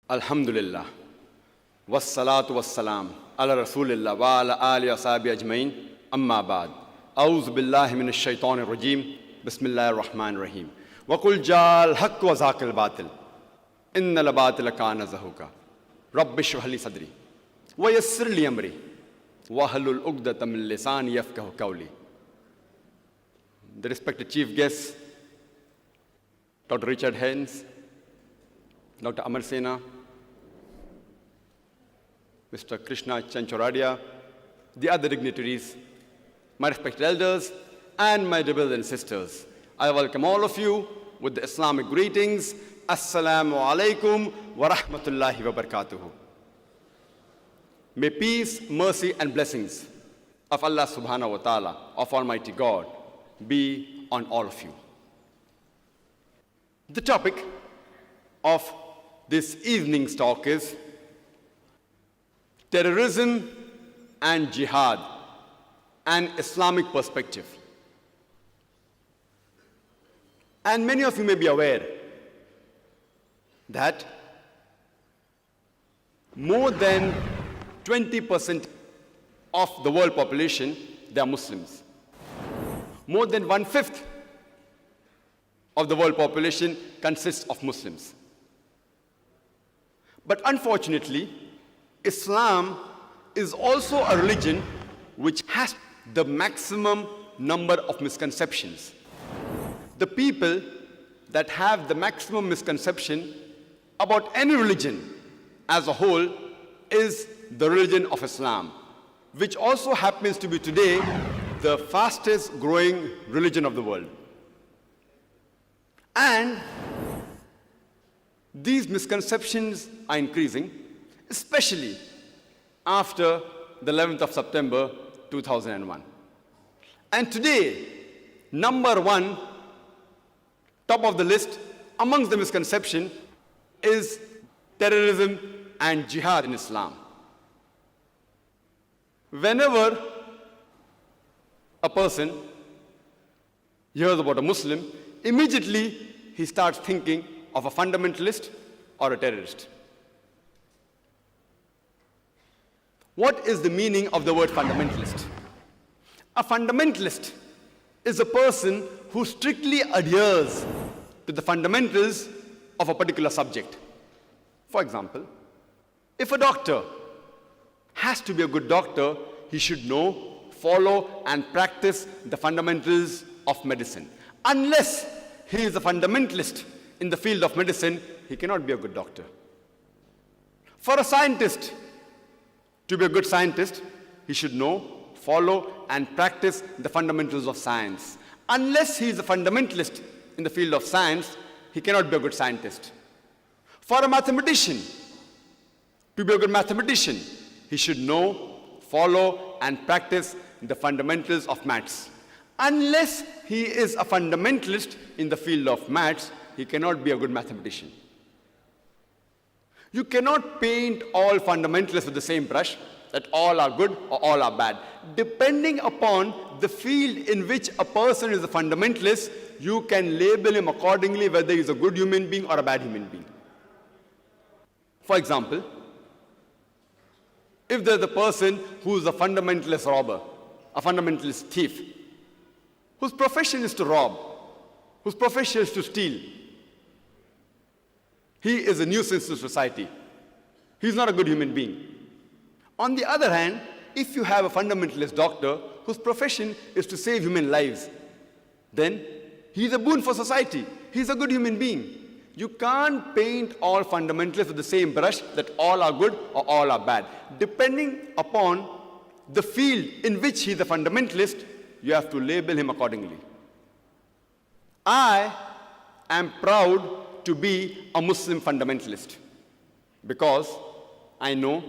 Alhumdulillah, salaatu salaam, rasoolillah, aalihi, ashaabihi ajma'een, amma baad. Billahi, minash shaytan nir-rajeem, Bismillah. Wa qul ja'al haqq wa Zahaqal-Baatil. Innal-Baatila Kaana Zahuqa. Rabbish Şadri. Wa yassir li amri. Wa hlul uqdatam min lisani yafqahu qawli. The respected chief guests, Dr. Richard Haynes, Dr. Amar Sena, Mr. Krishnachand Chauradiya, the other dignitaries, my respected elders, and my dear brothers and sisters. I welcome all of you with the Islamic greetings. Assalamu Alaikum wa Rahmatullahi Wabarkatahu. May peace, mercy, and blessings of Allah subhanahu wa ta'ala, of Almighty God, be on all of you. The topic of this evening's talk is Terrorism and Jihad, an Islamic Perspective. And many of you may be aware that more than 20% of the world population, they are Muslims. More than 1/5 of the world population consists of Muslims. But unfortunately, Islam is also a religion which has the maximum number of misconceptions. The people that have the maximum misconception about any religion as a whole is the religion of Islam, which also happens to be today the fastest growing religion of the world. And these misconceptions are increasing, especially after the 11th of September 2001. And today, number one, top of the list amongst the misconception is terrorism and jihad in Islam. Whenever a person hears about a Muslim, immediately he starts thinking of a fundamentalist or a terrorist. What is the meaning of the word fundamentalist? A fundamentalist is a person who strictly adheres to the fundamentals of a particular subject. For example, if a doctor has to be a good doctor, he should know, follow, and practice the fundamentals of medicine. Unless he is a fundamentalist in the field of medicine, he cannot be a good doctor. For a scientist to be a good scientist, he should know, follow, and practice the fundamentals of science. Unless he is a fundamentalist in the field of science, he cannot be a good scientist. For a mathematician to be a good mathematician, he should know, follow, and practice the fundamentals of maths. Unless he is a fundamentalist in the field of maths, he cannot be a good mathematician. You cannot paint all fundamentalists with the same brush, that all are good or all are bad. Depending upon the field in which a person is a fundamentalist, you can label him accordingly, whether he is a good human being or a bad human being. For example, if there's a person who is a fundamentalist robber, a fundamentalist thief, whose profession is to rob, whose profession is to steal, he is a nuisance to society. He's not a good human being. On the other hand, if you have a fundamentalist doctor whose profession is to save human lives, then he's a boon for society. He's a good human being. You can't paint all fundamentalists with the same brush, that all are good or all are bad. Depending upon the field in which he's a fundamentalist, you have to label him accordingly. I am proud to be a Muslim fundamentalist because I know,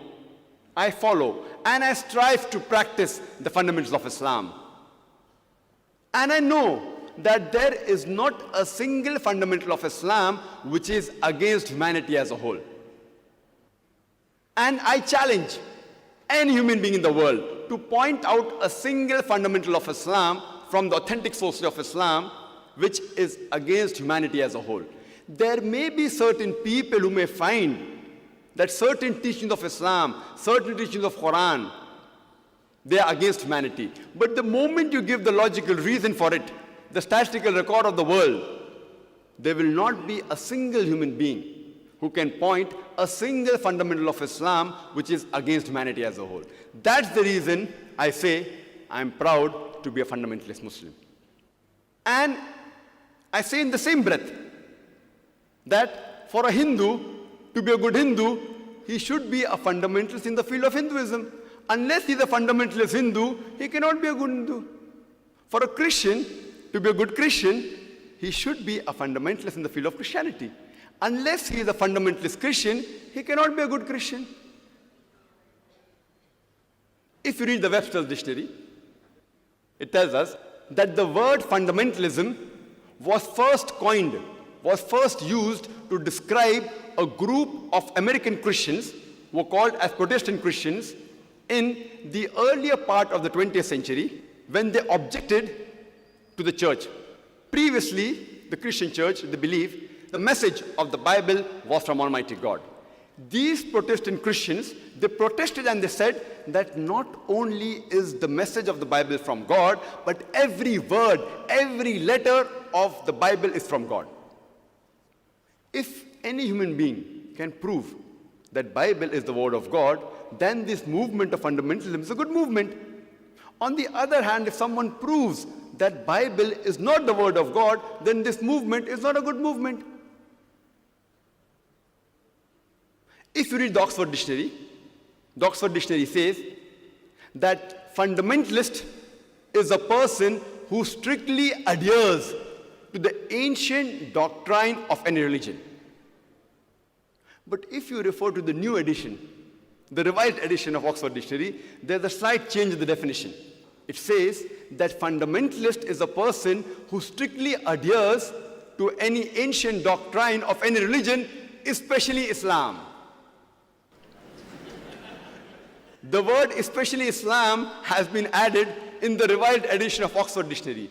I follow, and I strive to practice the fundamentals of Islam. And I know that there is not a single fundamental of Islam which is against humanity as a whole. And I challenge any human being in the world to point out a single fundamental of Islam from the authentic sources of Islam which is against humanity as a whole. There may be certain people who may find that certain teachings of Islam, certain teachings of Quran, they are against humanity. But the moment you give the logical reason for it, the statistical record of the world, there will not be a single human being who can point a single fundamental of Islam which is against humanity as a whole. That's the reason I say I'm proud to be a fundamentalist Muslim. And I say in the same breath that for a Hindu to be a good Hindu, he should be a fundamentalist in the field of Hinduism. Unless he's a fundamentalist Hindu, he cannot be a good Hindu. For a Christian to be a good Christian, he should be a fundamentalist in the field of Christianity. Unless he is a fundamentalist Christian, he cannot be a good Christian. If you read the Webster's dictionary, it tells us that the word fundamentalism was first coined, was first used to describe a group of American Christians who were called as Protestant Christians in the earlier part of the 20th century when they objected to the church. Previously, the Christian church, they believed the message of the Bible was from Almighty God. These Protestant Christians, they protested and they said that not only is the message of the Bible from God, but every word, every letter of the Bible is from God. If any human being can prove that Bible is the word of God, then this movement of fundamentalism is a good movement. On the other hand, if someone proves that Bible is not the word of God, then this movement is not a good movement. If you read the Oxford Dictionary says that fundamentalist is a person who strictly adheres to the ancient doctrine of any religion. But if you refer to the new edition, the revised edition of Oxford Dictionary, there's a slight change in the definition. It says that fundamentalist is a person who strictly adheres to any ancient doctrine of any religion, especially Islam. The word especially Islam has been added in the revised edition of Oxford Dictionary.